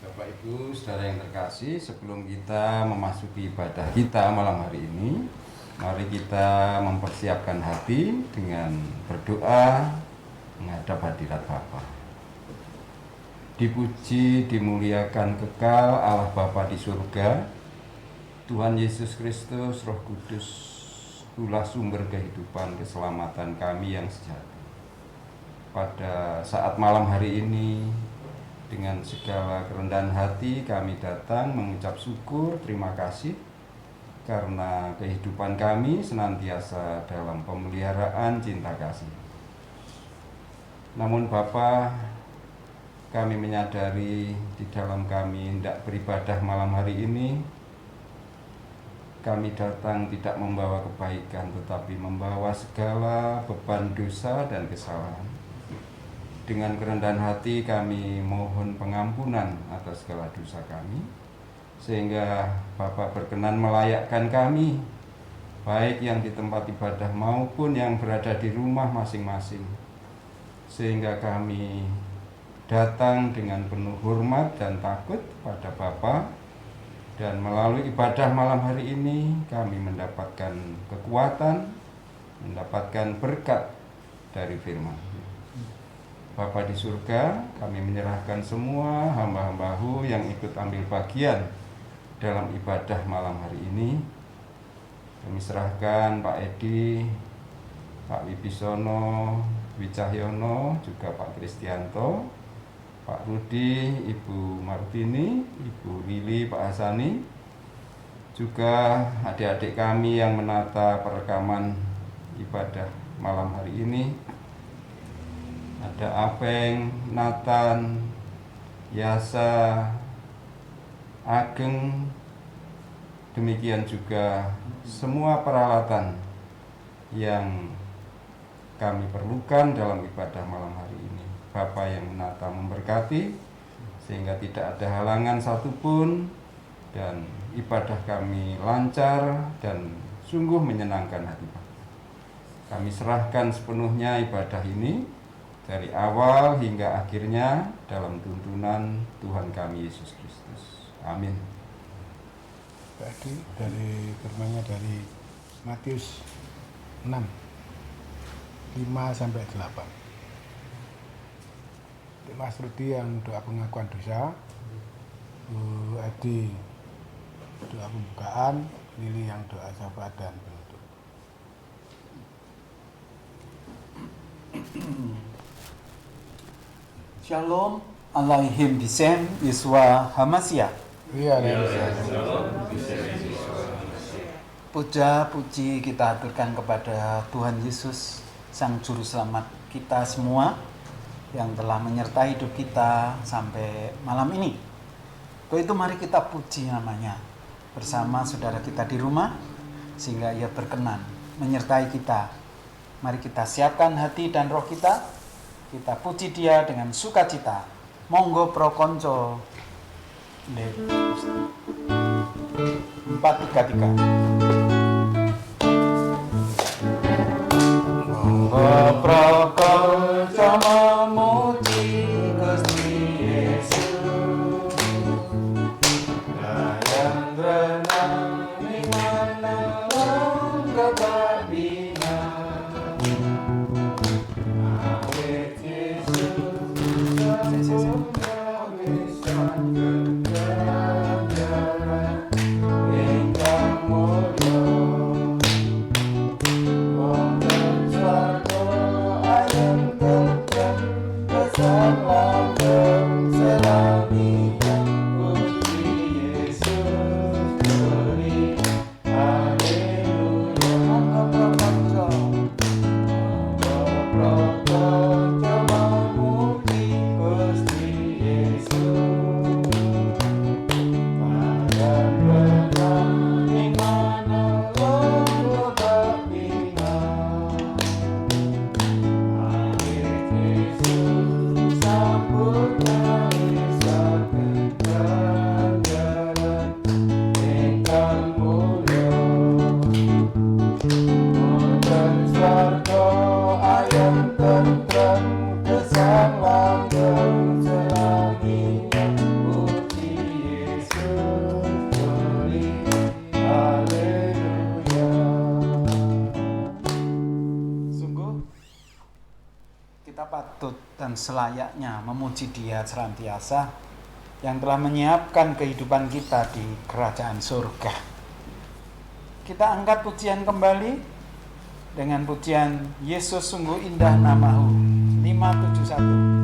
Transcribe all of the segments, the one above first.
Bapak Ibu, saudara yang terkasih, sebelum kita memasuki ibadah kita malam hari ini, mari kita mempersiapkan hati dengan berdoa menghadap hadirat Bapa. Dipuji, dimuliakan kekal Allah Bapa di surga, Tuhan Yesus Kristus, Roh Kudus, Tulah sumber kehidupan, keselamatan kami yang sejati. Pada saat malam hari ini, dengan segala kerendahan hati kami datang mengucap syukur, terima kasih karena kehidupan kami senantiasa dalam pemeliharaan cinta kasih. Namun Bapa, kami menyadari di dalam kami hendak beribadah malam hari ini, kami datang tidak membawa kebaikan tetapi membawa segala beban dosa dan kesalahan. Dengan kerendahan hati kami mohon pengampunan atas segala dosa kami, sehingga Bapa berkenan melayakkan kami, baik yang di tempat ibadah maupun yang berada di rumah masing-masing, sehingga kami datang dengan penuh hormat dan takut pada Bapa, dan melalui ibadah malam hari ini kami mendapatkan kekuatan, mendapatkan berkat dari firman. Bapa di surga, kami menyerahkan semua hamba-hambamu yang ikut ambil bagian dalam ibadah malam hari ini. Kami serahkan Pak Edi, Pak Wibisono, Wicahyono, juga Pak Kristianto, Pak Rudi, Ibu Martini, Ibu Lili, Pak Hasani, juga adik-adik kami yang menata perekaman ibadah malam hari ini. Ada Apeng, Nathan, Yasa, Ageng, demikian juga semua peralatan yang kami perlukan dalam ibadah malam hari ini. Bapa yang menata memberkati sehingga tidak ada halangan satupun dan ibadah kami lancar dan sungguh menyenangkan hati Bapa. Kami serahkan sepenuhnya ibadah ini dari awal hingga akhirnya dalam tuntunan Tuhan kami Yesus Kristus. Amin. Tadi dari firman-Nya dari Matius 6, 5-8. Mas Rudi yang doa pengakuan dosa, Bu Edi doa pembukaan, Lili yang doa syafaat dan penutup. Shalom Alaihim Bisem Yeswa Hamasya. Iya, Puja puji kita aturkan kepada Tuhan Yesus, Sang Juru Selamat kita semua yang telah menyertai hidup kita sampai malam ini. Untuk itu mari kita puji namanya bersama saudara kita di rumah, sehingga ia berkenan menyertai kita. Mari kita siapkan hati dan roh kita puji dia dengan sukacita. Monggo pro konco 433. Monggo pro konco memuji Gusti Yesus, layang renang ning manang kebabina. selayaknya memuji Dia senantiasa yang telah menyiapkan kehidupan kita di kerajaan surga. Kita angkat pujian kembali dengan pujian Yesus sungguh indah namamu 571.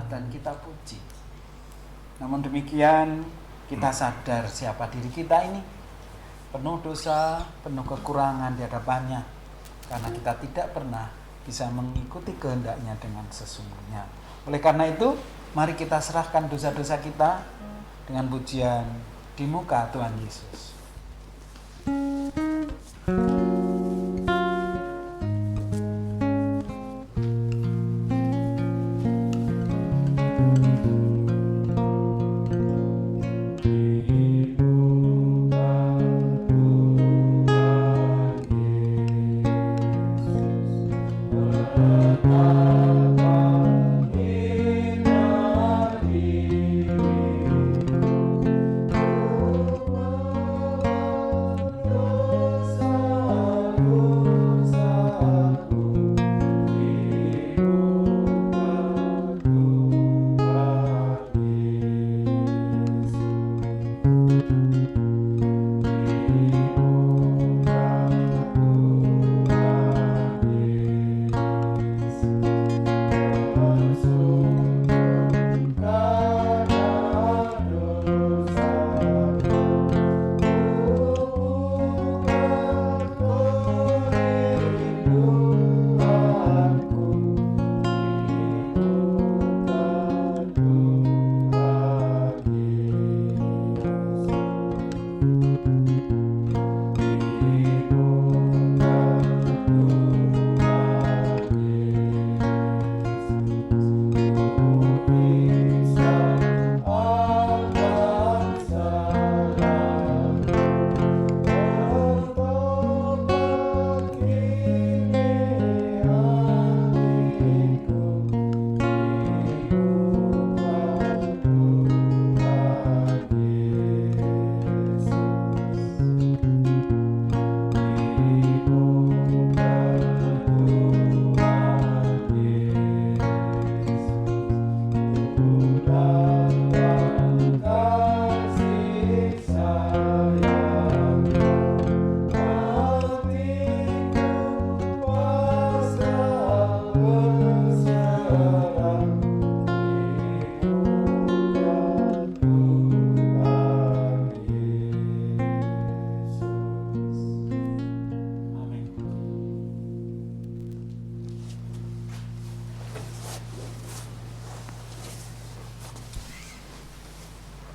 Dan kita puji. Namun demikian kita sadar siapa diri kita ini penuh dosa, penuh kekurangan di hadapannya, karena kita tidak pernah bisa mengikuti kehendaknya dengan sesungguhnya. Oleh karena itu, mari kita serahkan dosa-dosa kita dengan pujian di muka Tuhan Yesus.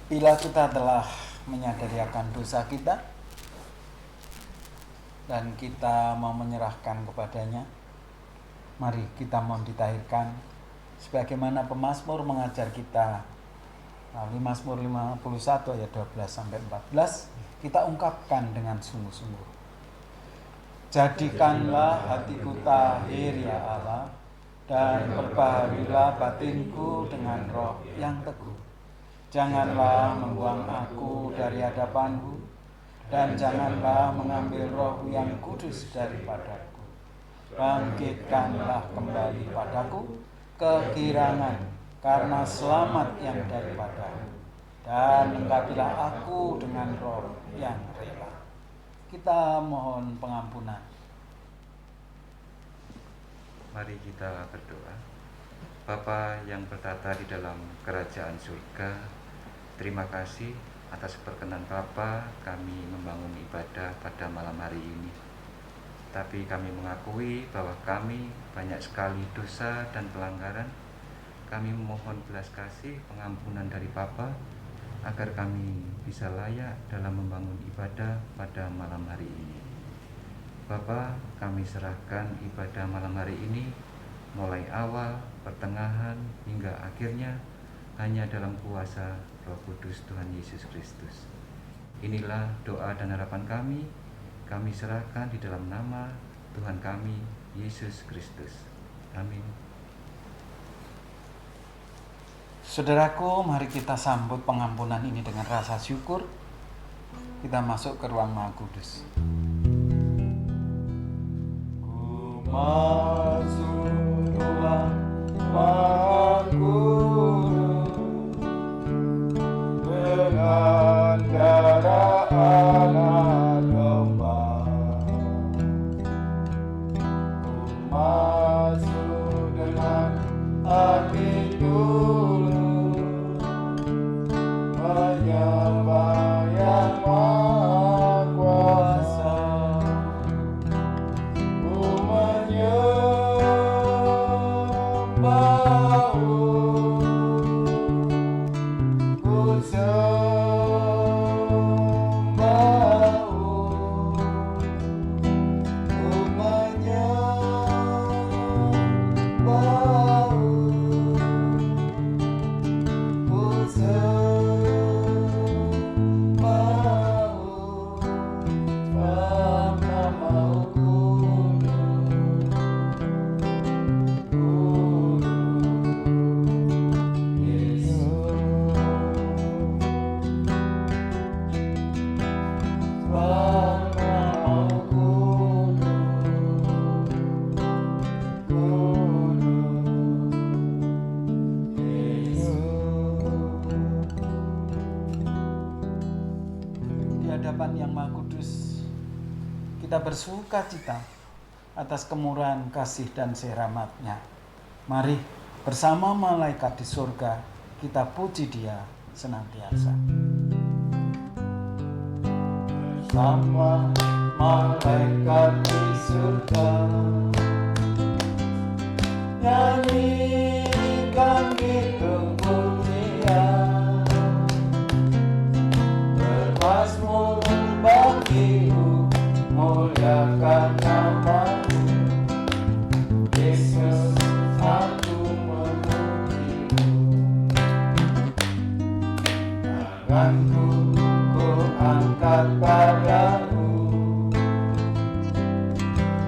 Bila kita telah menyadari akan dosa kita dan kita mau menyerahkan kepadanya, mari kita mau ditahirkan sebagaimana pemazmur mengajar kita melalui Mazmur 51 ayat 12 sampai 14, kita ungkapkan dengan sungguh-sungguh. Jadikanlah hatiku tahir ya Allah, dan perbaharilah batinku dengan roh yang teguh. Janganlah membuang aku dari hadapanmu, dan janganlah mengambil roh yang kudus daripadaku. Bangkitkanlah kembali padaku kegirangan karena selamat yang daripadamu, dan lengkapilah aku dengan roh yang rela. Kita mohon pengampunan. Mari kita berdoa. Bapa yang bertata di dalam kerajaan surga, terima kasih atas perkenan Bapa kami membangun ibadah pada malam hari ini. Tapi kami mengakui bahwa kami banyak sekali dosa dan pelanggaran. Kami memohon belas kasih pengampunan dari Bapa agar kami bisa layak dalam membangun ibadah pada malam hari ini. Bapa, kami serahkan ibadah malam hari ini mulai awal, pertengahan, hingga akhirnya hanya dalam kuasa Roh Kudus Tuhan Yesus Kristus. Inilah doa dan harapan kami serahkan di dalam nama Tuhan kami, Yesus Kristus. Amin. Saudaraku, mari kita sambut pengampunan ini dengan rasa syukur. Kita masuk ke ruang Maha Kudus. Ku masuk ruang Maha Kudus dengan darah anak domba. Ku masuk dengan hati tulus menyembah Yang Maha Kuasa. Ku menyembah-Mu, ku sembah-Mu, ku menyembah-Mu, ku sembah-Mu, sebab nama-Mu kudus, Yesus. Sebab nama-Mu kudus, Yesus. Di hadapan Yang Maha Kudus, kita bersuka cita atas kemurahan kasih dan rahmat-Nya. Mari bersama malaikat di surga kita puji Dia senantiasa. Bersama malaikat di surga, nyanyikan kidung pujian, bermazmur bagi-Mu, muliakan nama-Mu, Yesus, aku memuji-Mu. Tanganku ku angkat padamu,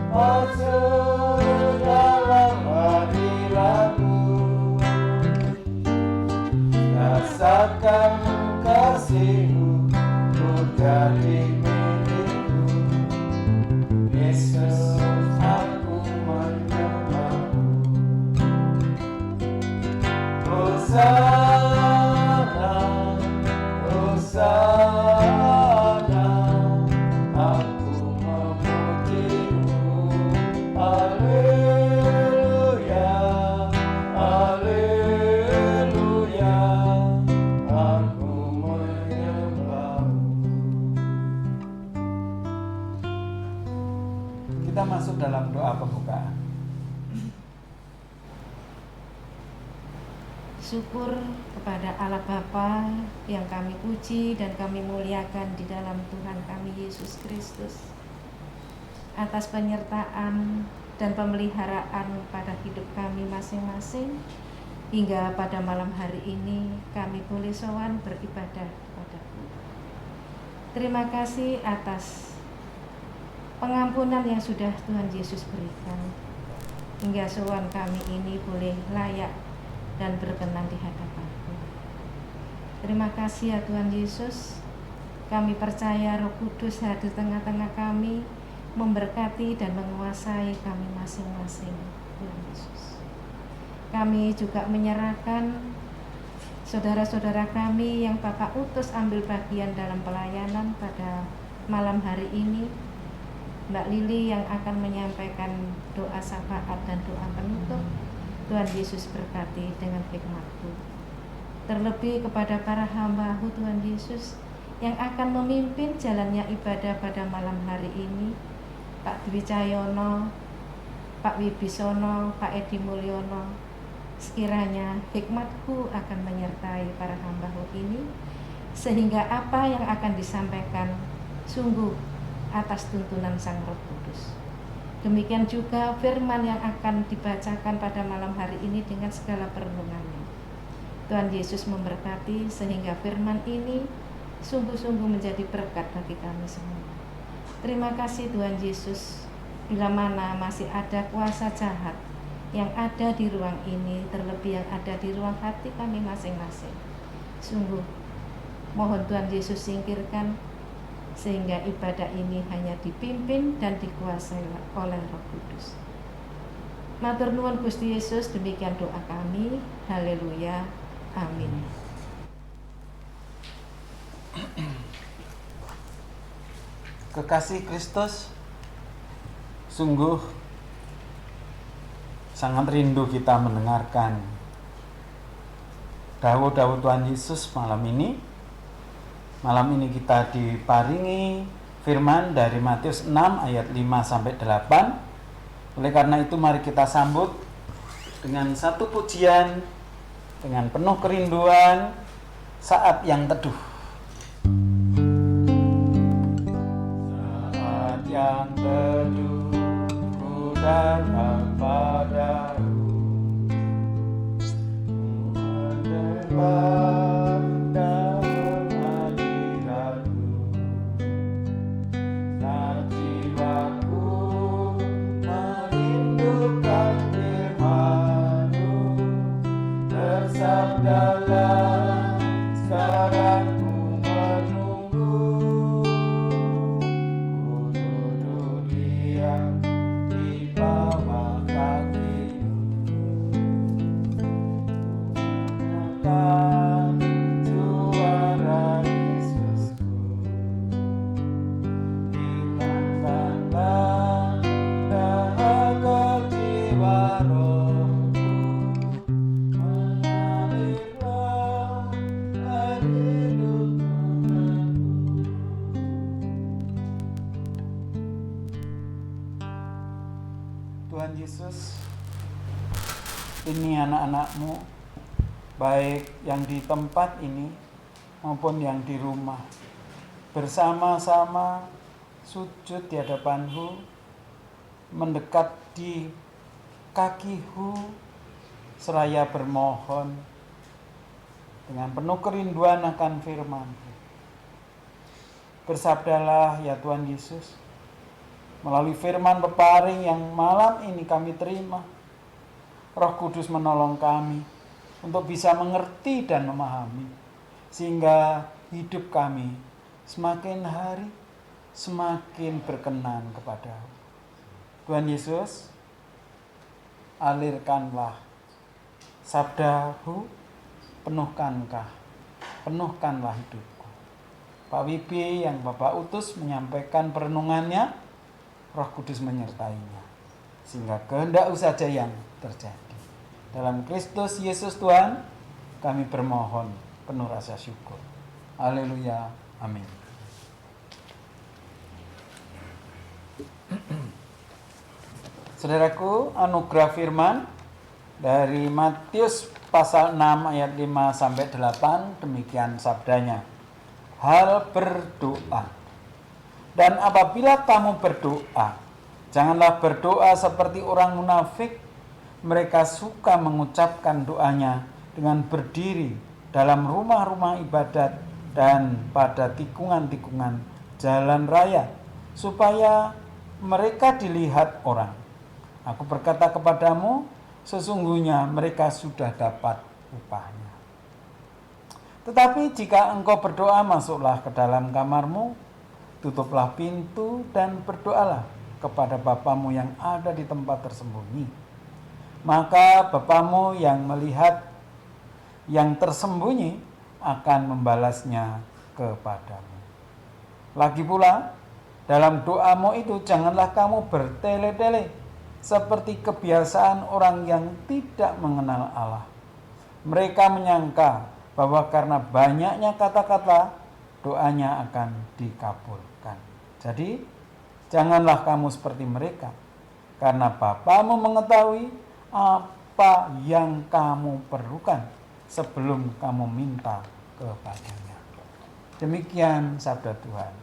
masuk dalam hadirat-Mu, rasakan kasih-Mu, ku jadi milik-Mu, Yesus, aku menyembah-Mu. Hosana, Hosana, aku memuji-Mu. Haleluya, haleluya, aku menyembah-Mu. Kita masuk dalam doa pembukaan. syukur kepada Allah Bapa yang kami puji dan kami muliakan di dalam Tuhan kami Yesus Kristus atas penyertaan dan pemeliharaan pada hidup kami masing-masing hingga pada malam hari ini kami boleh sowan beribadah kepadamu. Terima kasih atas pengampunan yang sudah Tuhan Yesus berikan hingga sowan kami ini boleh layak dan berkenan di hadapan-Mu. Terima kasih ya Tuhan Yesus. Kami percaya Roh Kudus hadir tengah-tengah kami, memberkati dan menguasai kami masing-masing, Tuhan Yesus. Kami juga menyerahkan saudara-saudara kami yang Bapak utus ambil bagian dalam pelayanan pada malam hari ini. Mbak Lili yang akan menyampaikan doa syafaat dan doa penutup. Tuhan Yesus berkati dengan hikmat-Mu. Terlebih kepada para hamba-Mu Tuhan Yesus yang akan memimpin jalannya ibadah pada malam hari ini, Pak Dwi Cahyono, Pak Wibisono, Pak Edi Mulyono. Sekiranya hikmat-Mu akan menyertai para hamba-Mu ini, sehingga apa yang akan disampaikan sungguh atas tuntunan Sang Roh Kudus. Demikian juga firman yang akan dibacakan pada malam hari ini dengan segala perenungannya. Tuhan Yesus memberkati sehingga firman ini sungguh-sungguh menjadi berkat bagi kami semua. Terima kasih Tuhan Yesus, bila mana masih ada kuasa jahat yang ada di ruang ini, terlebih yang ada di ruang hati kami masing-masing. Sungguh, mohon Tuhan Yesus singkirkan, sehingga ibadah ini hanya dipimpin dan dikuasai oleh Roh Kudus. Matur nuwun Gusti Yesus, demikian doa kami. Haleluya. Amin. Kekasih Kristus, sungguh sangat rindu kita mendengarkan dawuh-dawuh Tuhan Yesus malam ini. Malam ini kita diparingi firman dari Matius 6 ayat 5 sampai 8. Oleh karena itu mari kita sambut dengan satu pujian dengan penuh kerinduan saat yang teduh. Saat yang teduh ku datang padamu, mendebar dalam hadiratmu, dan jiwaku merindukan firman-Mu. Bersabdalah, sekarang ku menunggu, ku duduk diam di bawah kaki-Mu. Mendengarkan suara Yesusku, hilangkanlah dahaga jiwa rohku, mengalirlah air hidup Tuhanku. Tuhan Yesus, ini anak-anak-Mu, baik yang di tempat ini maupun yang di rumah, bersama-sama sujud di hadapan-Mu, mendekat di kaki-Mu, seraya bermohon dengan penuh kerinduan akan firman-Mu. Bersabdalah ya Tuhan Yesus, melalui firman peparing yang malam ini kami terima, Roh Kudus menolong kami untuk bisa mengerti dan memahami, sehingga hidup kami semakin hari semakin berkenan kepada-Mu. Tuhan Yesus, alirkanlah sabda-Mu, penuhkanlah hidupku. Pak Wibi yang Bapak utus menyampaikan perenungannya, Roh Kudus menyertainya, sehingga kehendak-Mu saja yang terjadi. Dalam Kristus Yesus Tuhan, kami bermohon penuh rasa syukur. Haleluya. Amin. Saudaraku, anugerah firman dari Matius pasal 6 ayat 5 sampai 8 demikian sabdanya. Hal berdoa. Dan apabila kamu berdoa, janganlah berdoa seperti orang munafik. Mereka suka mengucapkan doanya dengan berdiri dalam rumah-rumah ibadat dan pada tikungan-tikungan jalan raya, supaya mereka dilihat orang. Aku berkata kepadamu, sesungguhnya mereka sudah dapat upahnya. Tetapi jika engkau berdoa, masuklah ke dalam kamarmu, tutuplah pintu dan berdoalah kepada Bapamu yang ada di tempat tersembunyi. Maka Bapamu yang melihat yang tersembunyi akan membalasnya kepadamu. Lagi pula, dalam doamu itu janganlah kamu bertele-tele seperti kebiasaan orang yang tidak mengenal Allah. Mereka menyangka bahwa karena banyaknya kata-kata, doanya akan dikabulkan. Jadi, janganlah kamu seperti mereka, karena Bapamu mengetahui apa yang kamu perlukan sebelum kamu minta kepadanya. Demikian sabda Tuhan.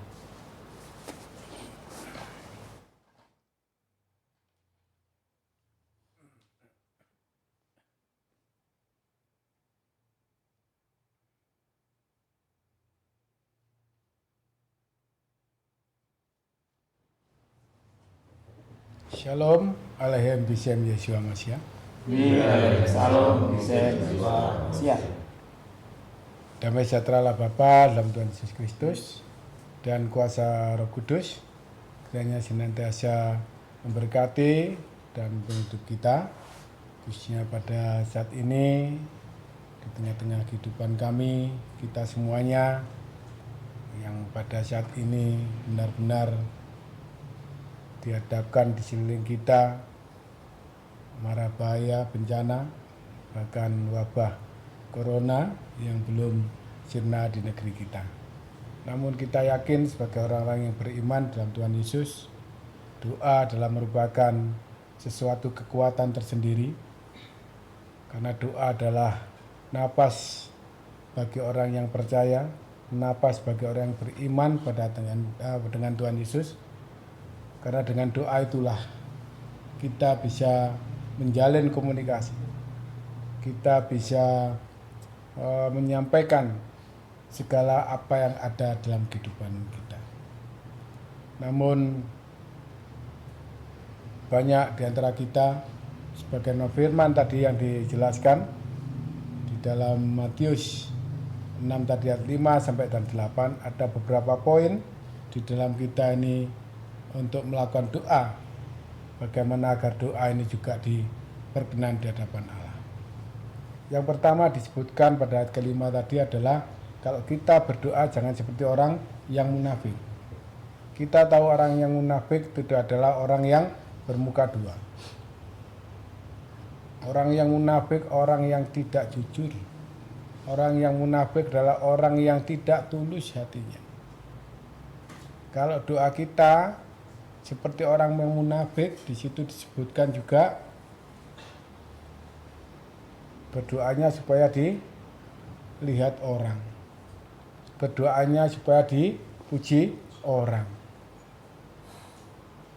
Shalom alaikum bisem Yeshua Mashiach. Salam siap. Damai sejahtera Allah Bapa dalam Tuhan Yesus Kristus dan kuasa Roh Kudus kiranya senantiasa memberkati dan menghidup kita, khususnya pada saat ini di tengah-tengah kehidupan kami, kita semuanya yang pada saat ini benar-benar dihadapkan di sekeliling kita mara bahaya, bencana, bahkan wabah corona yang belum sirna di negeri kita. Namun kita yakin sebagai orang-orang yang beriman dalam Tuhan Yesus, doa adalah merupakan sesuatu kekuatan tersendiri, karena doa adalah napas bagi orang yang percaya, napas bagi orang yang beriman dengan Tuhan Yesus. Karena dengan doa itulah kita bisa menjalin komunikasi, kita bisa menyampaikan segala apa yang ada dalam kehidupan kita. Namun banyak di antara kita, sebagai firman tadi yang dijelaskan di dalam Matius 6 tadi ayat 5 sampai dan 8, ada beberapa poin di dalam kita ini untuk melakukan doa, bagaimana agar doa ini juga diperkenan di hadapan Allah. Yang pertama disebutkan pada ayat kelima tadi adalah kalau kita berdoa jangan seperti orang yang munafik. Kita tahu orang yang munafik itu adalah orang yang bermuka dua. Orang yang munafik, orang yang tidak jujur. Orang yang munafik adalah orang yang tidak tulus hatinya. Kalau doa kita seperti orang yang munafik, di situ disebutkan juga berdoanya supaya dilihat orang, berdoanya supaya dipuji orang.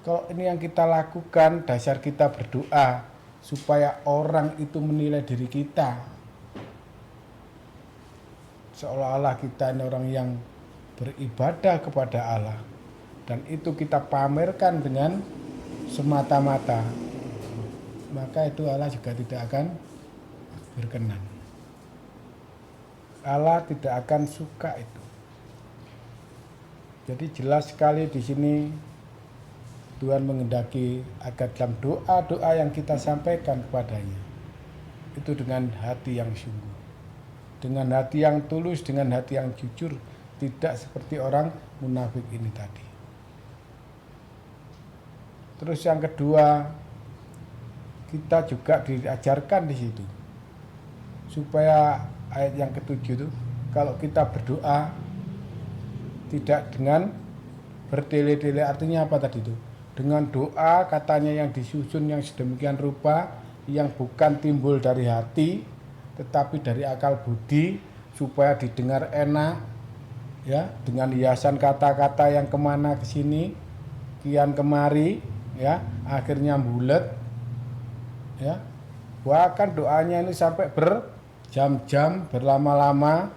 Kalau ini yang kita lakukan, dasar kita berdoa supaya orang itu menilai diri kita, seolah-olah kita ini orang yang beribadah kepada Allah, dan itu kita pamerkan dengan semata-mata, maka itu Allah juga tidak akan berkenan. Allah tidak akan suka itu. Jadi jelas sekali di sini Tuhan menghendaki agar dalam doa-doa yang kita sampaikan kepadanya itu dengan hati yang sungguh, dengan hati yang tulus, dengan hati yang jujur, tidak seperti orang munafik ini tadi. Terus yang kedua, kita juga diajarkan di situ supaya ayat yang ketujuh itu, kalau kita berdoa tidak dengan bertele-tele, artinya apa tadi itu? Dengan doa katanya yang disusun yang sedemikian rupa, yang bukan timbul dari hati, tetapi dari akal budi supaya didengar enak, ya, dengan hiasan kata-kata yang kemana ke sini, kian kemari, ya, akhirnya bulet, ya. Bahkan doanya ini sampai berjam-jam, berlama-lama.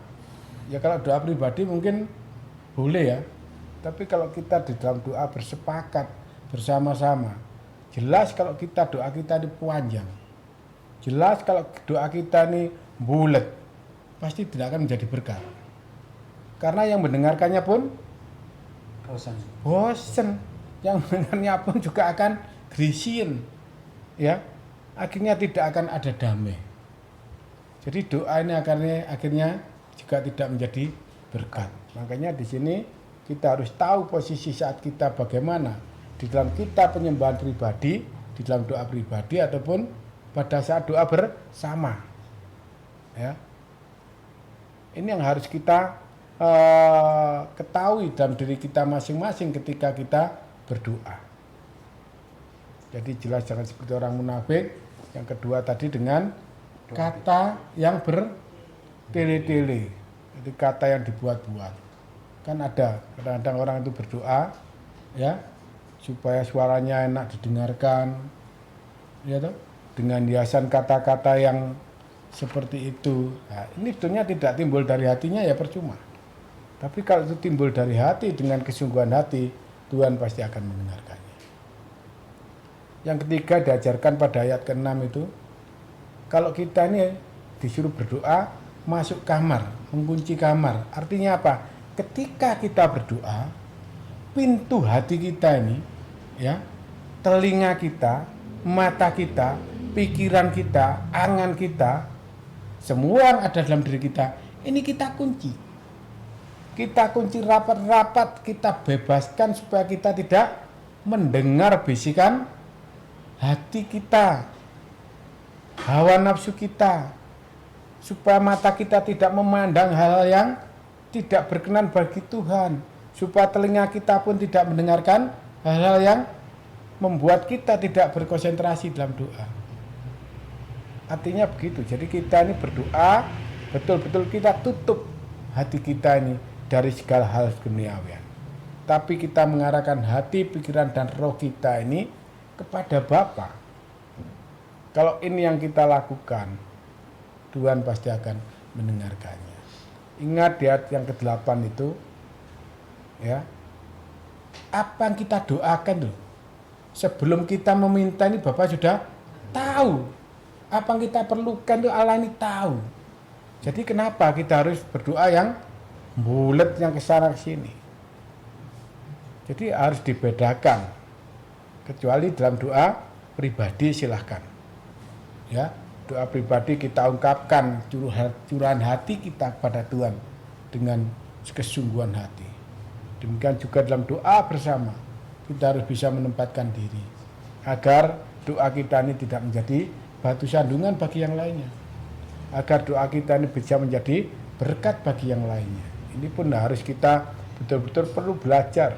Ya kalau doa pribadi mungkin boleh ya, tapi kalau kita di dalam doa bersepakat bersama-sama, jelas kalau doa kita ini panjang, jelas kalau doa kita ini bulet, pasti tidak akan menjadi berkat. Karena yang mendengarkannya pun bosan, yang mendengarnya pun juga akan gerisin, ya, akhirnya tidak akan ada damai. Jadi doa ini akhirnya juga tidak menjadi berkat. Makanya di sini kita harus tahu posisi saat kita bagaimana di dalam kita penyembahan pribadi, di dalam doa pribadi ataupun pada saat doa bersama. Ya. Ini yang harus kita ketahui dalam diri kita masing-masing ketika kita berdoa. Jadi jelas jangan seperti orang munafik. Yang kedua tadi dengan kata yang bertele-tele, itu kata yang dibuat-buat. Kan ada kadang-kadang orang itu berdoa, ya, supaya suaranya enak didengarkan, ya toh, dengan hiasan kata-kata yang seperti itu. Nah, ini sebetulnya tidak timbul dari hatinya ya percuma. Tapi kalau itu timbul dari hati dengan kesungguhan hati, Tuhan pasti akan mendengarkannya. Yang ketiga diajarkan pada ayat ke-6 itu, kalau kita ini disuruh berdoa, masuk kamar, mengunci kamar. Artinya apa? Ketika kita berdoa, pintu hati kita ini, ya, telinga kita, mata kita, pikiran kita, angan kita, semua yang ada dalam diri kita, ini kita kunci. Kita kunci rapat-rapat, kita bebaskan supaya kita tidak mendengar bisikan hati kita, hawa nafsu kita, supaya mata kita tidak memandang hal yang tidak berkenan bagi Tuhan, supaya telinga kita pun tidak mendengarkan hal-hal yang membuat kita tidak berkonsentrasi dalam doa. Artinya begitu. Jadi kita ini berdoa, betul-betul kita tutup hati kita ini dari segala hal duniawian. Tapi kita mengarahkan hati, pikiran, dan roh kita ini kepada Bapa. Kalau ini yang kita lakukan, Tuhan pasti akan mendengarkannya. Ingat di ayat yang ke-8 itu, ya, apa yang kita doakan tuh, sebelum kita meminta ini Bapak sudah tahu. Apa yang kita perlukan itu Allah ini tahu. Jadi kenapa kita harus berdoa yang bulet, yang kesana kesini? Jadi harus dibedakan. Kecuali dalam doa pribadi silahkan. Ya, doa pribadi kita ungkapkan curahan hati kita kepada Tuhan dengan kesungguhan hati. Demikian juga dalam doa bersama kita harus bisa menempatkan diri agar doa kita ini tidak menjadi batu sandungan bagi yang lainnya, agar doa kita ini bisa menjadi berkat bagi yang lainnya. Ini pun harus kita betul-betul perlu belajar,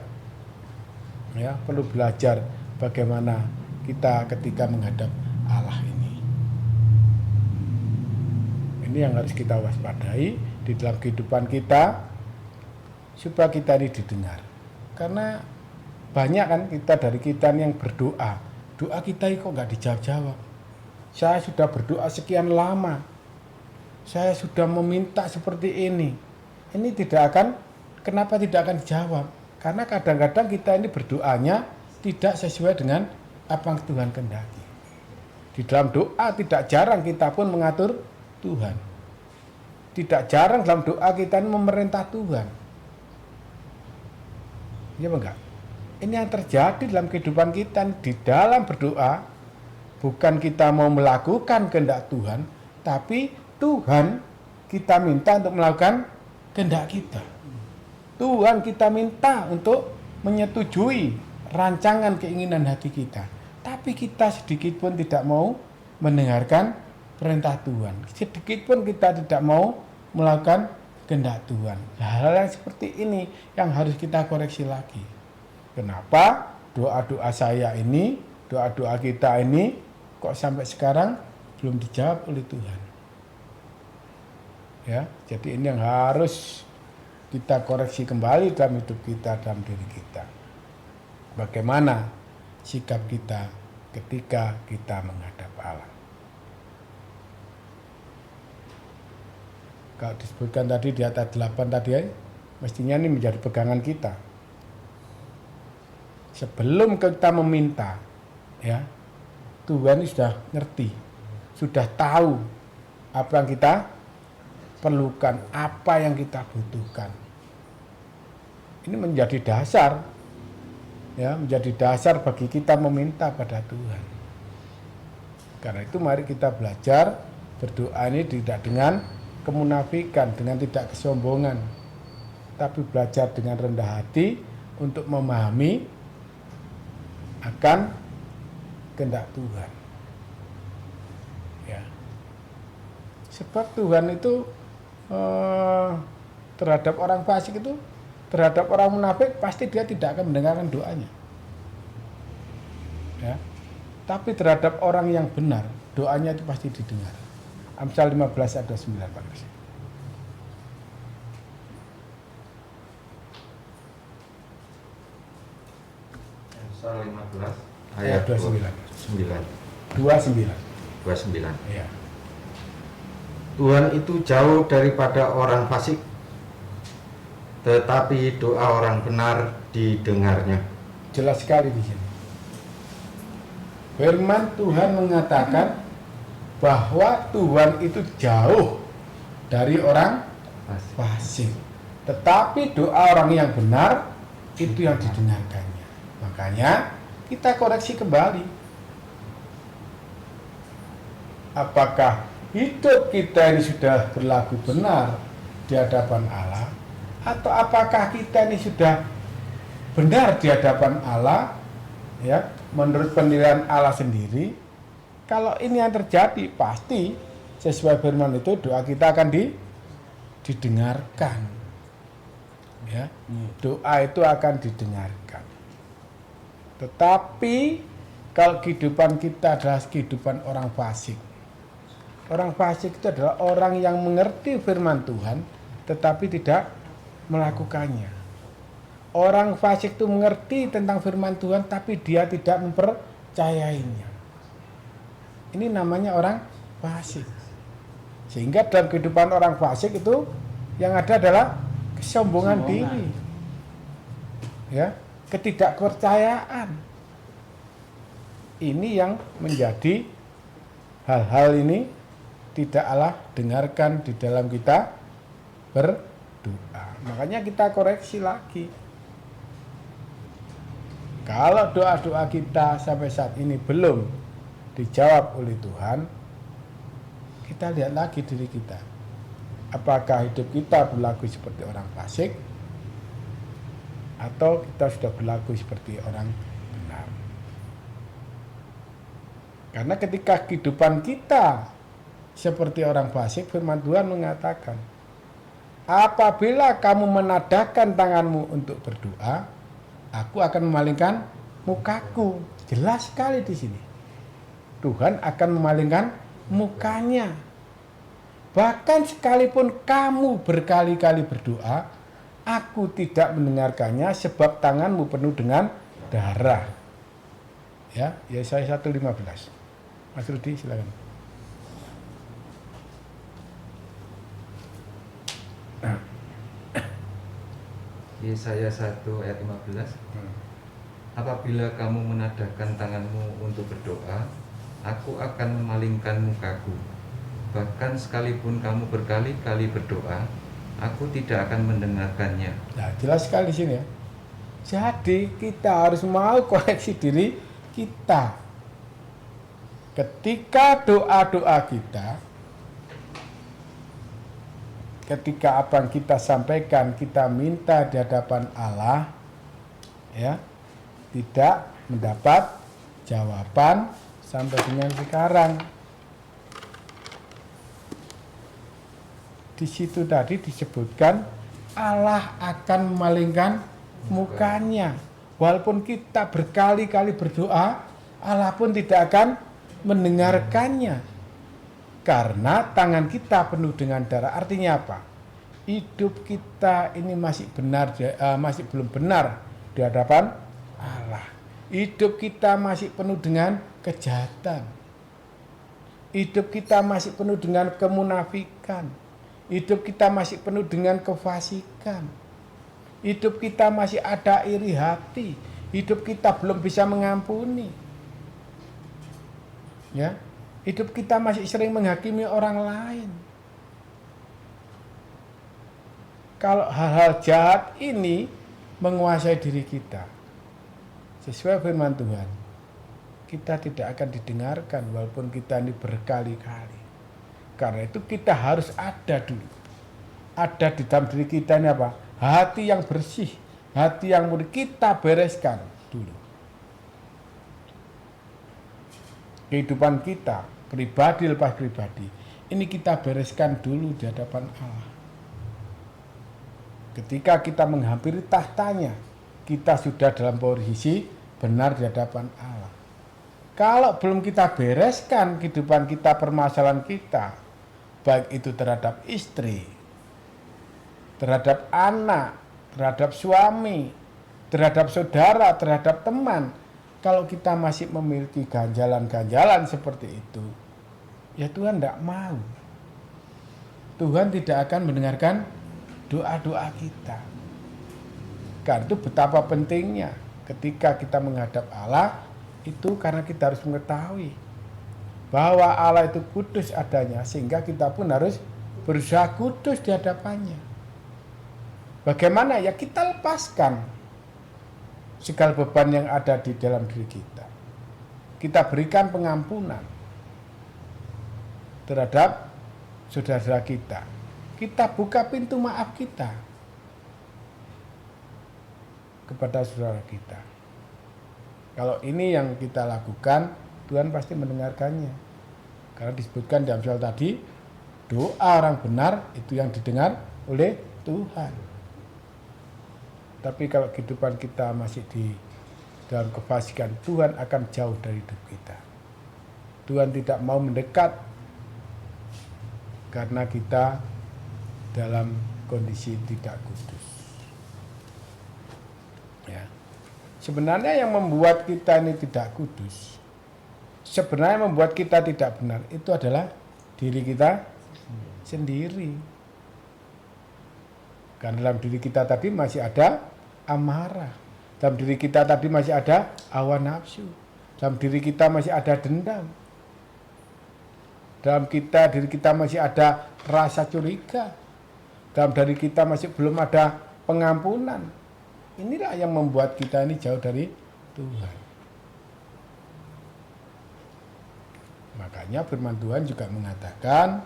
ya, perlu belajar bagaimana kita ketika menghadap Allah ini. Ini yang harus kita waspadai di dalam kehidupan kita supaya kita ini didengar. Karena banyak kan dari kita yang berdoa, doa kita kok nggak dijawab-jawab. Saya sudah berdoa sekian lama, saya sudah meminta seperti ini kenapa tidak akan dijawab? Karena kadang-kadang kita ini berdoanya tidak sesuai dengan apa yang Tuhan kehendaki. Di dalam doa tidak jarang kita pun mengatur Tuhan. Tidak jarang dalam doa kita ini memerintah Tuhan. Ya enggak? Ini yang terjadi dalam kehidupan kita di dalam berdoa. Bukan kita mau melakukan kehendak Tuhan, tapi Tuhan kita minta untuk melakukan kehendak kita. Tuhan kita minta untuk menyetujui rancangan keinginan hati kita. Tapi kita sedikit pun tidak mau mendengarkan perintah Tuhan. Sedikit pun kita tidak mau melakukan kehendak Tuhan. Hal-hal yang seperti ini yang harus kita koreksi lagi. Kenapa doa-doa saya ini, doa-doa kita ini kok sampai sekarang belum dijawab oleh Tuhan? Ya, jadi ini yang harus kita koreksi kembali dalam hidup kita, dalam diri kita. Bagaimana sikap kita ketika kita menghadap Allah. Kalau disebutkan tadi di atas 8 tadi, mestinya ini menjadi pegangan kita. Sebelum kita meminta, ya, Tuhan sudah ngerti, sudah tahu apa yang kita perlukan, apa yang kita butuhkan. Ini menjadi dasar, ya, menjadi dasar bagi kita meminta pada Tuhan. Karena itu mari kita belajar berdoa ini tidak dengan kemunafikan, dengan tidak kesombongan, tapi belajar dengan rendah hati untuk memahami akan kehendak Tuhan. Ya. Sebab Tuhan itu terhadap orang fasik itu, terhadap orang munafik pasti dia tidak akan mendengarkan doanya. Ya. Tapi terhadap orang yang benar, doanya itu pasti didengar. Amsal 15 ayat 29 Pak Kris. Amsal 15 Ayat 29. 29. Ya. Tuhan itu jauh daripada orang fasik, tetapi doa orang benar didengarnya. Jelas sekali di sini. Firman Tuhan mengatakan bahwa Tuhan itu jauh dari orang fasik. Tetapi doa orang yang benar itu yang didengarkannya. Makanya kita koreksi kembali. Apakah hidup kita ini sudah berlaku benar di hadapan Allah, atau apakah kita ini sudah benar di hadapan Allah, ya, menurut penilaian Allah sendiri? Kalau ini yang terjadi, pasti sesuai firman itu doa kita akan didengarkan. Ya, doa itu akan didengarkan. Tetapi kalau kehidupan kita adalah kehidupan orang fasik, orang fasik itu adalah orang yang mengerti firman Tuhan tetapi tidak melakukannya. Orang fasik itu mengerti tentang firman Tuhan tapi dia tidak mempercayainya. Ini namanya orang fasik. Sehingga dalam kehidupan orang fasik itu yang ada adalah kesombongan diri. Ya, ketidakpercayaan. Ini yang menjadi hal-hal ini tidak Allah dengarkan di dalam kita berdoa. Makanya kita koreksi lagi. Kalau doa-doa kita sampai saat ini belum dijawab oleh Tuhan, kita lihat lagi diri kita. Apakah hidup kita berlaku seperti orang fasik atau kita sudah berlaku seperti orang benar? Karena ketika kehidupan kita seperti orang fasik, firman Tuhan mengatakan, apabila kamu menadahkan tanganmu untuk berdoa, aku akan memalingkan mukaku. Jelas sekali di sini. Tuhan akan memalingkan mukanya. Bahkan sekalipun kamu berkali-kali berdoa, aku tidak mendengarkannya sebab tanganmu penuh dengan darah. Ya, Yesaya 1:15. Mas Rudi, silakan. Yesaya 1 ayat 15. Apabila kamu menadahkan tanganmu untuk berdoa, aku akan memalingkan mukaku. Bahkan sekalipun kamu berkali-kali berdoa, aku tidak akan mendengarkannya. Nah, jelas sekali di sini ya. Jadi kita harus mau koreksi diri kita. Ketika doa-doa kita, ketika apa yang kita sampaikan, kita minta di hadapan Allah, ya, tidak mendapat jawaban sampai dengan sekarang. Di situ tadi disebutkan Allah akan memalingkan mukanya. Walaupun kita berkali-kali berdoa, Allah pun tidak akan mendengarkannya. Karena tangan kita penuh dengan darah. Artinya apa? Hidup kita ini masih belum benar di hadapan Allah. Hidup kita masih penuh dengan kejahatan. Hidup kita masih penuh dengan kemunafikan. Hidup kita masih penuh dengan kefasikan. Hidup kita masih ada iri hati. Hidup kita belum bisa mengampuni. Ya, hidup kita masih sering menghakimi orang lain. Kalau hal-hal jahat ini menguasai diri kita, sesuai firman Tuhan, kita tidak akan didengarkan walaupun kita ini berkali-kali. Karena itu kita harus ada dulu. Ada di dalam diri kita ini apa? Hati yang bersih, hati yang murni, kita bereskan dulu. Kehidupan kita, pribadi lepas pribadi, ini kita bereskan dulu di hadapan Allah. Ketika kita menghampiri tahtanya, kita sudah dalam posisi benar di hadapan Allah. Kalau belum kita bereskan kehidupan kita, permasalahan kita, baik itu terhadap istri, terhadap anak, terhadap suami, terhadap saudara, terhadap teman, kalau kita masih memiliki ganjalan-ganjalan seperti itu, ya Tuhan tidak mau. Tuhan tidak akan mendengarkan doa-doa kita. Karena itu betapa pentingnya ketika kita menghadap Allah, itu karena kita harus mengetahui bahwa Allah itu kudus adanya, sehingga kita pun harus berusaha kudus di hadapannya. Bagaimana? Ya kita lepaskan segala beban yang ada di dalam diri kita. Kita berikan pengampunan terhadap saudara-saudara kita. Kita buka pintu maaf kita kepada saudara kita. Kalau ini yang kita lakukan, Tuhan pasti mendengarkannya. Karena disebutkan di Amsal tadi, doa orang benar itu yang didengar oleh Tuhan. Tapi kalau kehidupan kita masih di dalam kefasikan, Tuhan akan jauh dari hidup kita. Tuhan tidak mau mendekat karena kita dalam kondisi tidak kudus. Ya. Sebenarnya yang membuat kita ini tidak kudus, sebenarnya membuat kita tidak benar, itu adalah diri kita sendiri. Karena dalam diri kita tadi masih ada amarah, dalam diri kita tadi masih ada hawa nafsu, dalam diri kita masih ada dendam, dalam diri kita masih ada rasa curiga, dalam diri kita masih belum ada pengampunan. Inilah yang membuat kita ini jauh dari Tuhan. Makanya firman Tuhan juga mengatakan,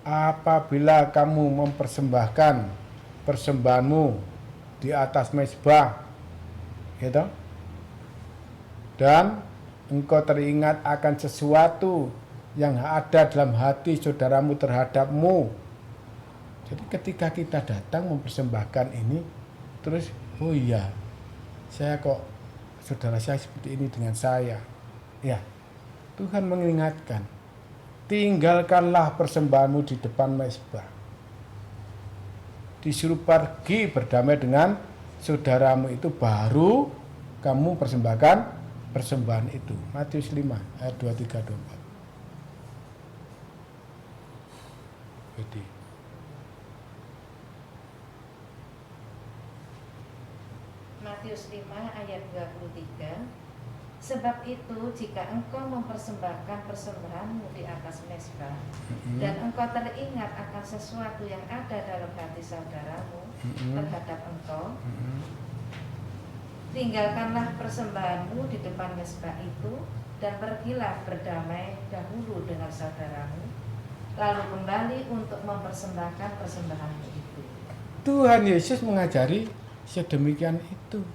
apabila kamu mempersembahkan persembahanmu di atas mezbah, gitu, dan engkau teringat akan sesuatu yang ada dalam hati saudaramu terhadapmu. Jadi ketika kita datang mempersembahkan ini, terus, oh iya, saya kok saudara saya seperti ini dengan saya. Ya, Tuhan mengingatkan, tinggalkanlah persembahanmu di depan mezbah. Disuruh pergi berdamai dengan saudaramu, itu baru kamu persembahkan persembahan itu. Matius 5 ayat 23 24. Jadi Matius 5 ayat 23. Sebab itu jika engkau mempersembahkan persembahanmu di atas mezbah, dan engkau teringat akan sesuatu yang ada dalam hati saudaramu terhadap engkau, tinggalkanlah persembahanmu di depan mezbah itu, dan pergilah berdamai dahulu dengan saudaramu, lalu kembali untuk mempersembahkan persembahanmu itu. Tuhan Yesus mengajari sedemikian itu.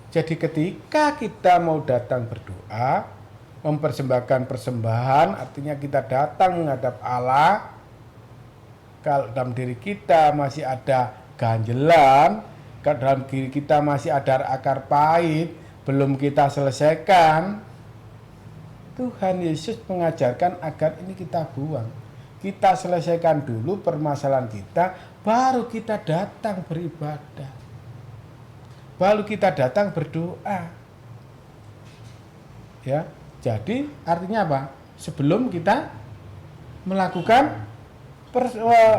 Jadi ketika kita mau datang berdoa, mempersembahkan persembahan, artinya kita datang menghadap Allah. Kalau dalam diri kita masih ada ganjelan, kalau dalam diri kita masih ada akar pahit, belum kita selesaikan, Tuhan Yesus mengajarkan agar ini kita buang. Kita selesaikan dulu permasalahan kita, baru kita datang beribadah. Baru kita datang berdoa. Ya, jadi artinya apa? Sebelum kita melakukan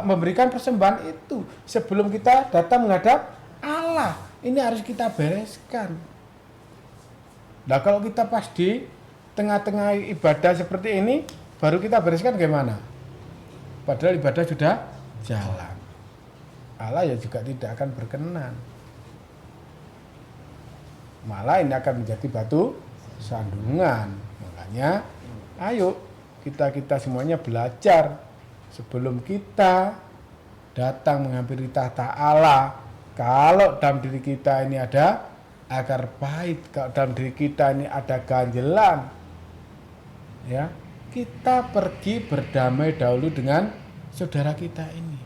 memberikan persembahan itu, sebelum kita datang menghadap Allah, ini harus kita bereskan. Nah, kalau kita pas di tengah-tengah ibadah seperti ini, baru kita bereskan gimana? Padahal ibadah sudah jalan. Allah ya juga tidak akan berkenan. Malah ini akan menjadi batu sandungan. Makanya ayo kita semuanya belajar sebelum kita datang menghampiri tahta Allah. Kalau dalam diri kita ini ada akar pahit, kalau dalam diri kita ini ada ganjelan, ya, kita pergi berdamai dahulu dengan saudara kita ini.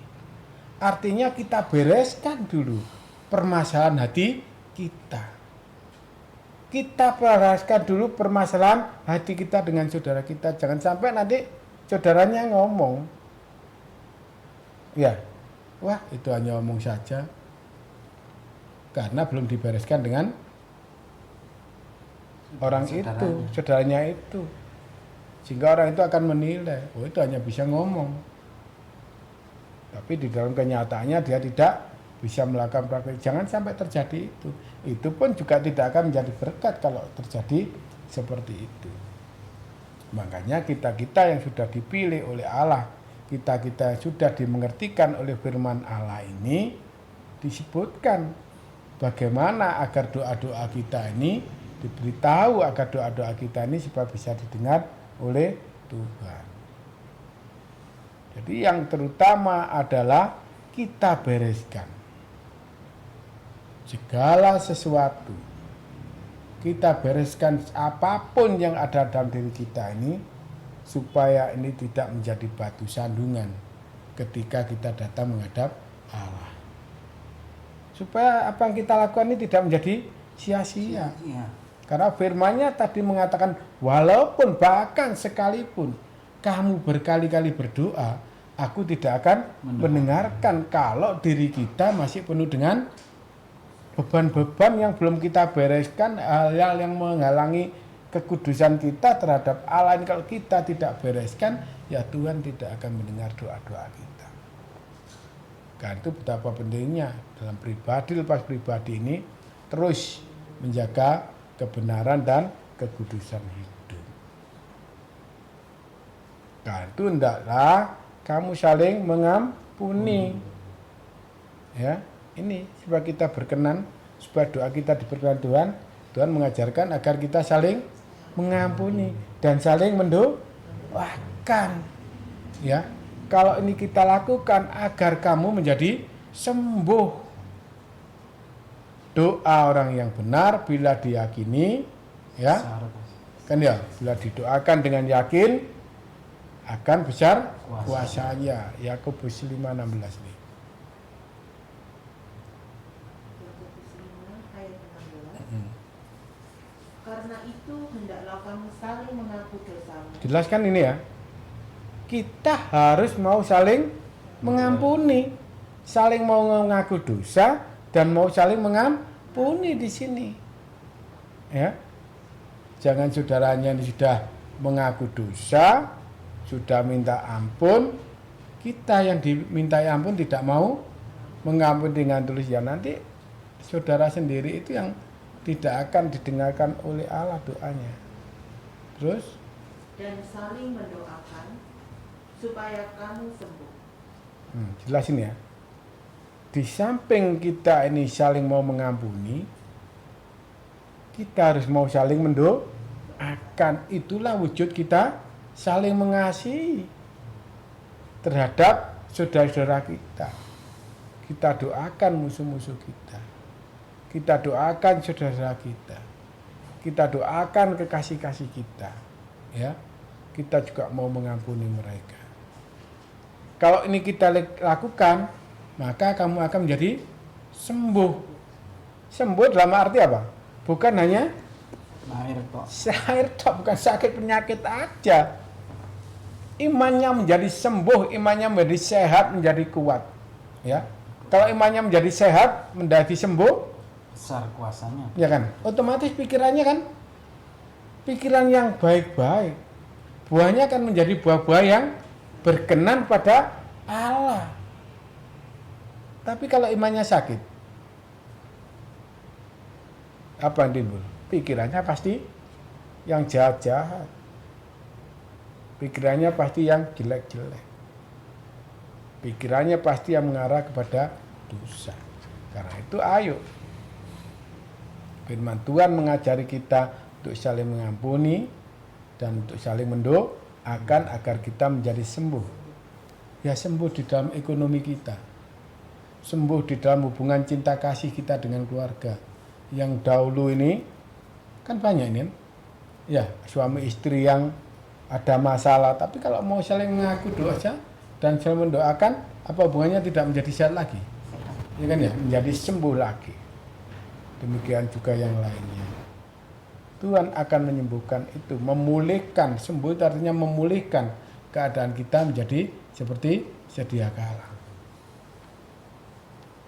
Artinya kita bereskan dulu permasalahan hati kita. Kita bereskan dulu permasalahan hati kita dengan saudara kita. Jangan sampai nanti saudaranya ngomong, ya, wah itu hanya ngomong saja. Karena belum dibereskan dengan orang itu, saudaranya itu. Sehingga orang itu akan menilai, oh itu hanya bisa ngomong. Tapi di dalam kenyataannya dia tidak bisa melakukan praktek. Jangan sampai terjadi itu. Itu pun juga tidak akan menjadi berkat kalau terjadi seperti itu. Makanya kita-kita yang sudah dipilih oleh Allah, kita-kita yang sudah dimengertikan oleh firman Allah ini, disebutkan bagaimana agar doa-doa kita ini diberitahu, agar doa-doa kita ini supaya bisa didengar oleh Tuhan. Jadi yang terutama adalah kita bereskan segala sesuatu. Kita bereskan apapun yang ada dalam diri kita ini supaya ini tidak menjadi batu sandungan ketika kita datang menghadap Allah. Supaya apa yang kita lakukan ini tidak menjadi sia-sia. Karena firman-Nya tadi mengatakan walaupun bahkan sekalipun kamu berkali-kali berdoa, aku tidak akan mendengarkan kalau diri kita masih penuh dengan beban-beban yang belum kita bereskan, hal-hal yang menghalangi kekudusan kita terhadap Allah. Kalau kita tidak bereskan, ya Tuhan tidak akan mendengar doa-doa kita. Karena itu betapa pentingnya dalam pribadi lepas pribadi ini terus menjaga kebenaran dan kekudusan hidup. Karena itu hendaklah kamu saling mengampuni. Ya, ini supaya kita berkenan, supaya doa kita diberkenan Tuhan. Tuhan mengajarkan agar kita saling mengampuni dan saling mendoakan. Ya, kalau ini kita lakukan agar kamu menjadi sembuh. Doa orang yang benar bila diyakini, ya, kan ya, bila didoakan dengan yakin akan besar kuasanya. Yakobus 5:16 nih. Karena itu hendaklah kamu saling mengaku dosamu. Jelaskan ini ya. Kita harus mau saling mengampuni, saling mau mengaku dosa dan mau saling mengampuni di sini. Ya. Jangan saudaranya ini sudah mengaku dosa, sudah minta ampun, kita yang diminta ampun tidak mau mengampuni dengan tulus, ya nanti saudara sendiri itu yang tidak akan didengarkan oleh Allah doanya. Terus dan saling mendoakan supaya kamu sembuh. Jelasin ya. Di samping kita ini saling mau mengampuni, kita harus mau saling mendoakan. Itulah wujud kita saling mengasihi terhadap saudara-saudara kita. Kita doakan musuh-musuh kita. Kita doakan saudara kita. Kita doakan kekasih-kasih kita. Ya. Kita juga mau mengampuni mereka. Kalau ini kita lakukan, maka kamu akan menjadi sembuh. Sembuh dalam arti apa? Bukan hanya Air tok. Air tok, bukan sakit penyakit aja. Imannya menjadi sembuh, imannya menjadi sehat, menjadi kuat. Ya, kalau imannya menjadi sehat, menjadi sembuh, Besar kuasanya. ya kan? Otomatis pikirannya kan pikiran yang baik-baik. Buahnya akan menjadi buah-buah yang berkenan pada Allah. Tapi kalau imannya sakit, apa yang timbul? Pikirannya pasti yang jahat-jahat. Pikirannya pasti yang jelek-jelek. Pikirannya pasti yang mengarah kepada dosa. Karena itu ayo, firman Tuhan mengajari kita untuk saling mengampuni dan untuk saling mendoakan agar kita menjadi sembuh. Ya, sembuh di dalam ekonomi kita, sembuh di dalam hubungan cinta kasih kita dengan keluarga. Yang dahulu ini kan banyak ini, ya, suami istri yang ada masalah, tapi kalau mau saling mengaku doa saja dan saling mendoakan, apa hubungannya tidak menjadi sehat lagi? Ya kan ya, menjadi sembuh lagi. Demikian juga yang lainnya. Tuhan akan menyembuhkan itu, memulihkan. Sembuh itu artinya memulihkan keadaan kita menjadi seperti sedia kala.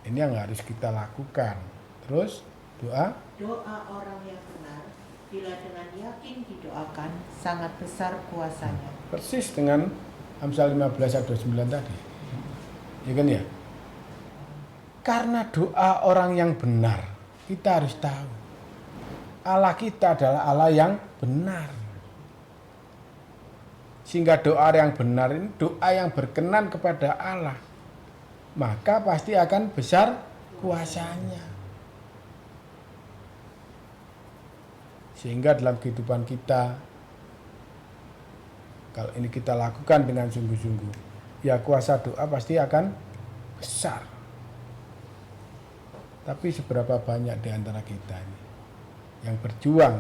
Ini yang harus kita lakukan. Terus doa. Doa orang yang benar, bila dengan yakin didoakan, sangat besar kuasanya. Persis dengan Amsal 15 ayat 29 tadi. Ya kan ya? Karena doa orang yang benar, kita harus tahu Allah kita adalah Allah yang benar. Sehingga doa yang benar ini doa yang berkenan kepada Allah, maka pasti akan besar kuasanya. Sehingga dalam kehidupan kita, kalau ini kita lakukan dengan sungguh-sungguh, ya kuasa doa pasti akan besar. Tapi seberapa banyak di antara kita ini yang berjuang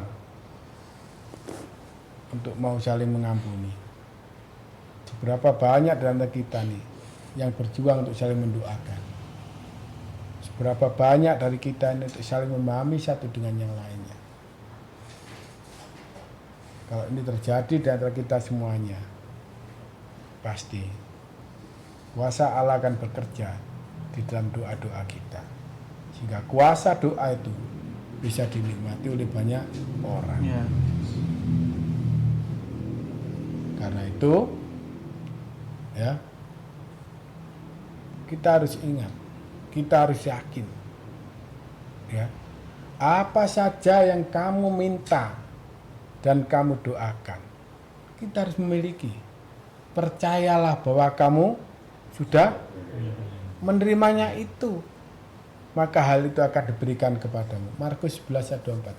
untuk mau saling mengampuni? Seberapa banyak di antara kita nih yang berjuang untuk saling mendoakan? Seberapa banyak dari kita ini untuk saling memahami satu dengan yang lainnya? Kalau ini terjadi di antara kita semuanya, pasti kuasa Allah akan bekerja di dalam doa-doa kita. Sehingga kuasa doa itu bisa dinikmati oleh banyak orang. Ya. Karena itu, ya, kita harus ingat, kita harus yakin, ya, apa saja yang kamu minta dan kamu doakan, kita harus memiliki. Percayalah bahwa kamu sudah menerimanya itu, maka hal itu akan diberikan kepadamu. Markus 11 ayat 24.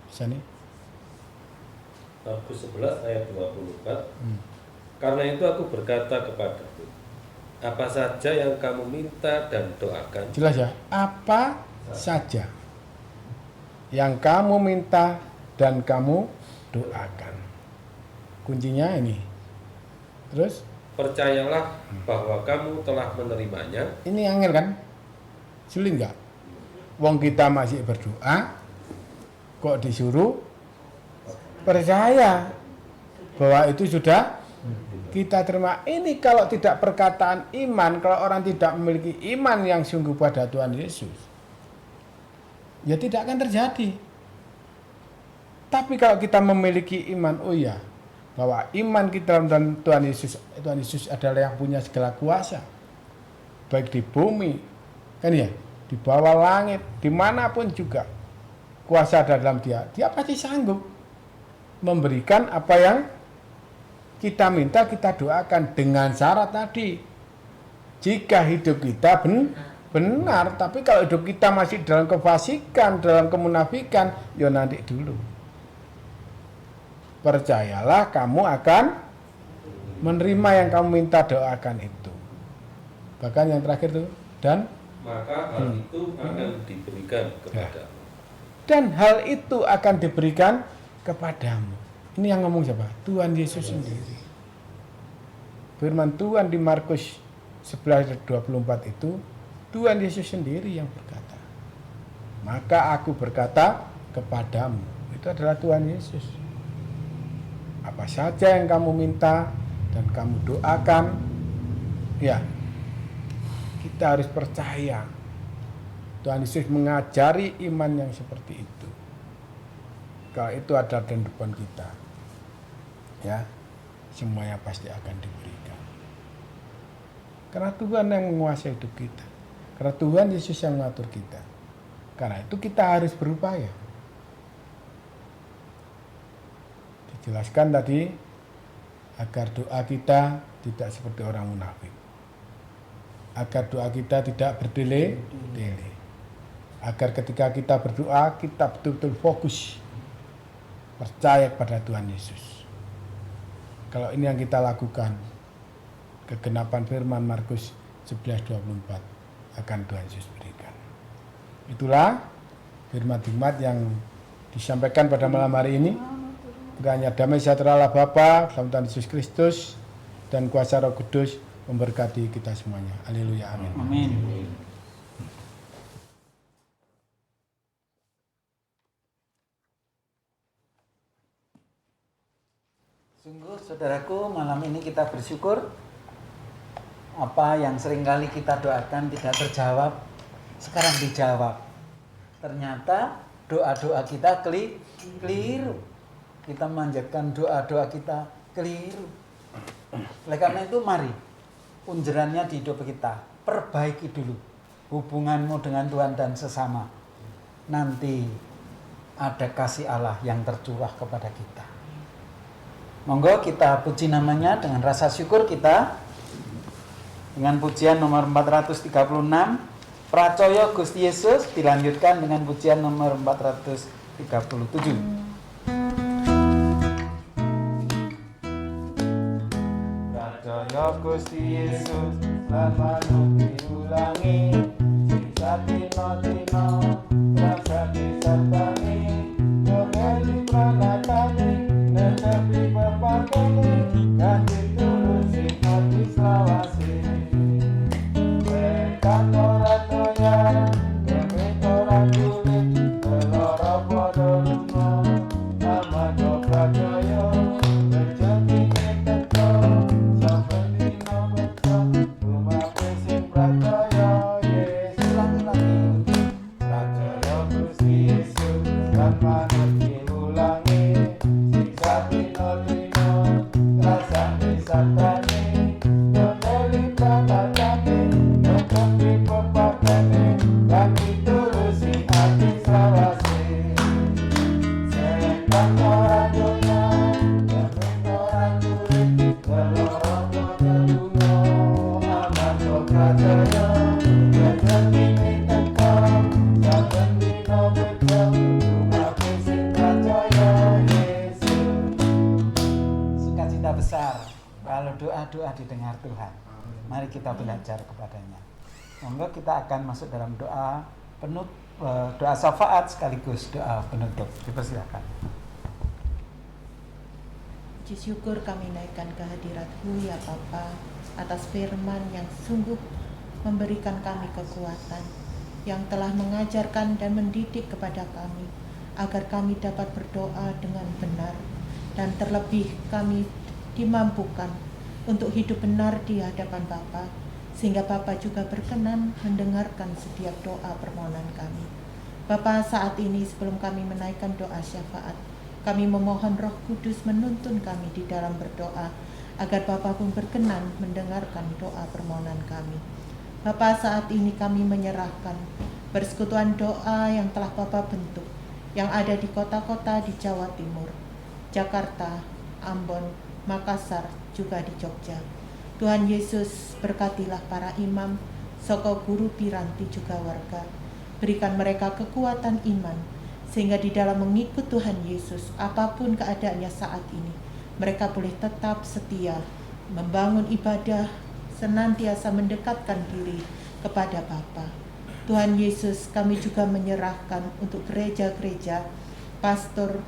Bisa nih? Markus 11 ayat 24. Karena itu aku berkata kepadamu, apa saja yang kamu minta dan doakan. Jelas ya? Apa saja yang kamu minta dan kamu doakan. Kuncinya ini. Terus? Percayalah bahwa kamu telah menerimanya. Ini angel kan? Sulit nggak? Wong kita masih berdoa, kok disuruh percaya bahwa itu sudah kita terima. Ini kalau tidak perkataan iman, kalau orang tidak memiliki iman yang sungguh pada Tuhan Yesus, ya tidak akan terjadi. Tapi kalau kita memiliki iman, oh ya, bahwa iman kita dalam Tuhan Yesus adalah yang punya segala kuasa, baik di bumi, kan ya, di bawah langit, dimanapun juga, kuasa ada dalam Dia. Dia pasti sanggup memberikan apa yang kita minta, kita doakan dengan syarat tadi. Jika hidup kita benar, tapi kalau hidup kita masih dalam kefasikan, dalam kemunafikan, ya nanti dulu. Percayalah kamu akan menerima yang kamu minta doakan itu. Bahkan yang terakhir itu, dan Maka hal itu akan diberikan kepadamu. Dan hal itu akan diberikan kepadamu. Ini yang ngomong siapa? Tuhan Yesus sendiri. Firman Tuhan di Markus 11 ayat 24 itu, Tuhan Yesus sendiri yang berkata. Maka aku berkata kepadamu. Itu adalah Tuhan Yesus. Apa saja yang kamu minta dan kamu doakan, ya, kita harus percaya. Tuhan Yesus mengajari iman yang seperti itu. Kalau itu ada di depan kita, ya, semuanya pasti akan diberikan. Karena Tuhan yang menguasai hidup kita. Karena Tuhan Yesus yang mengatur kita. Karena itu kita harus berupaya. Dijelaskan tadi, agar doa kita tidak seperti orang munafik. Agar doa kita tidak berdele-dele. Agar ketika kita berdoa, kita betul-betul fokus. Percaya kepada Tuhan Yesus. Kalau ini yang kita lakukan, kegenapan firman Markus 11:24 akan Tuhan Yesus berikan. Itulah firman-firman yang disampaikan pada malam hari ini. Kiranya damai sejahtera Allah Bapa, dalam Tuhan Yesus Kristus, dan kuasa Roh Kudus memberkati kita semuanya. Haleluya, amin. Amin. Sungguh saudaraku, malam ini kita bersyukur apa yang seringkali kita doakan tidak terjawab, sekarang dijawab. Ternyata doa-doa kita keliru. Kita memanjatkan doa-doa kita keliru. Oleh karena itu mari punjerannya di hidup kita, perbaiki dulu hubunganmu dengan Tuhan dan sesama. Nanti ada kasih Allah yang tercurah kepada kita. Monggo kita puji namanya dengan rasa syukur kita dengan pujian nomor 436, Pracaya Gusti Yesus, dilanjutkan dengan pujian nomor 437. Pracaya Gusti Yesus, lan manut diulangi, sisa dina-dina, rasane sartane, ngeli pranatane, netepi pepatane, kanthi tulus sing ati selawase. Tekan ora doyan, kemit ora kulit, leloro padha lunga, amarga pracaya, rejekine teka, sampai dina beksa, lumaku sing pracaya, Yesus ulangi. Pracaya Gusti Yesus, lan manut diulangi, siksa dina-dina, rasane sartane, nyoteli pratane, nyoteli pepatane, kanthi tulus sing ati selawase. Setan ora donya, kemit ora kulit, leloro padha lunga, amarga pracaya, rejekine teka, saben dina beksa, lumaku sing pracaya, Yesus. Sukacita besar kalau doa-doa didengar Tuhan. Mari kita belajar kepadanya. Monggo kita akan masuk dalam doa doa syafaat sekaligus doa penutup. Dipersilakan. Puji syukur kami naikkan kehadirat-Mu ya Bapa, atas firman yang sungguh memberikan kami kekuatan, yang telah mengajarkan dan mendidik kepada kami, agar kami dapat berdoa dengan benar, dan terlebih kami dimampukan untuk hidup benar di hadapan Bapa, sehingga Bapa juga berkenan mendengarkan setiap doa permohonan kami. Bapa, saat ini sebelum kami menaikkan doa syafaat, kami memohon Roh Kudus menuntun kami di dalam berdoa, agar Bapa pun berkenan mendengarkan doa permohonan kami. Bapa, saat ini kami menyerahkan persekutuan doa yang telah Bapa bentuk, yang ada di kota-kota di Jawa Timur, Jakarta, Ambon, Makassar, juga di Jogja. Tuhan Yesus, berkatilah para imam, soko guru piranti juga warga. Berikan mereka kekuatan iman, sehingga di dalam mengikut Tuhan Yesus, apapun keadaannya saat ini, mereka boleh tetap setia, membangun ibadah, senantiasa mendekatkan diri kepada Bapa. Tuhan Yesus, kami juga menyerahkan untuk gereja-gereja, pastor,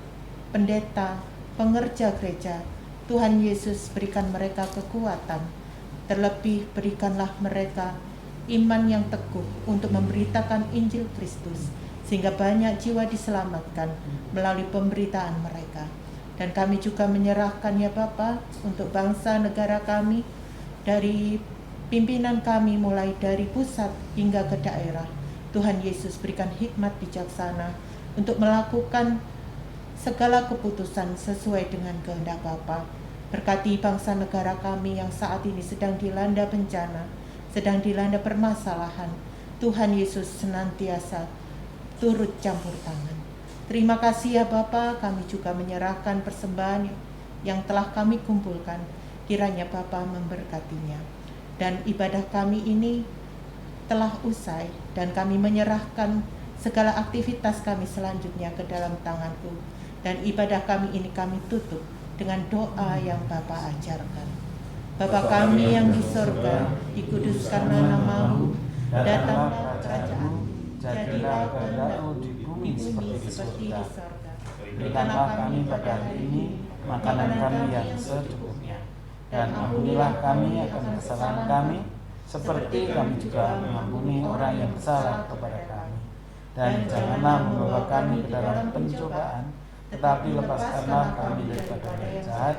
pendeta, pengerja gereja. Tuhan Yesus, berikan mereka kekuatan. Terlebih berikanlah mereka iman yang teguh untuk memberitakan Injil Kristus, sehingga banyak jiwa diselamatkan melalui pemberitaan mereka. Dan kami juga menyerahkan ya Bapa untuk bangsa negara kami, dari pimpinan kami mulai dari pusat hingga ke daerah. Tuhan Yesus berikan hikmat bijaksana untuk melakukan segala keputusan sesuai dengan kehendak Bapa. Berkati bangsa negara kami yang saat ini sedang dilanda bencana, sedang dilanda permasalahan. Tuhan Yesus senantiasa turut campur tangan. Terima kasih ya Bapa, kami juga menyerahkan persembahan yang telah kami kumpulkan. Kiranya Bapa memberkatinya. Dan ibadah kami ini telah usai dan kami menyerahkan segala aktivitas kami selanjutnya ke dalam tangan-Mu. Dan ibadah kami ini kami tutup dengan doa yang Bapa ajarkan. Bapa kami yang di sorga, dikuduskanlah nama-Mu, datanglah kerajaan-Mu, jadilah kehendak-Mu di bumi seperti di surga. Berikanlah kami pada hari ini makanan kami yang secukupnya, dan ampunilah kami akan kesalahan kami, seperti kami juga mengampuni orang yang bersalah kepada kami. Dan janganlah membawa kami ke dalam pencobaan, tetapi lepaskanlah kami daripada yang jahat,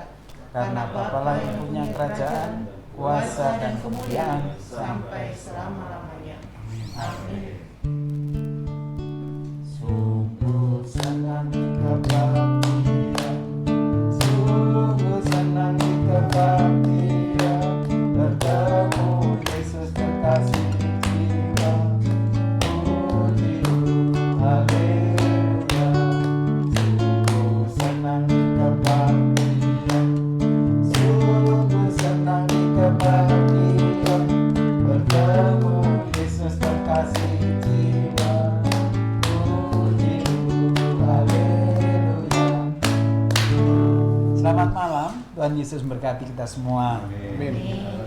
karena Bapalah yang punya kerajaan, kuasa dan kemuliaan sampai selama-lamanya. Amin. Sungguh senang kebaktian, sungguh senang kebaktian, bertemu Yesus kekasih jiwa. Puji haleluya. Sungguh senang kebaktian, sungguh senang kebaktian, bertemu Yesus kekasih jiwa. Selamat malam, Tuhan Yesus memberkati kita semua. Amin.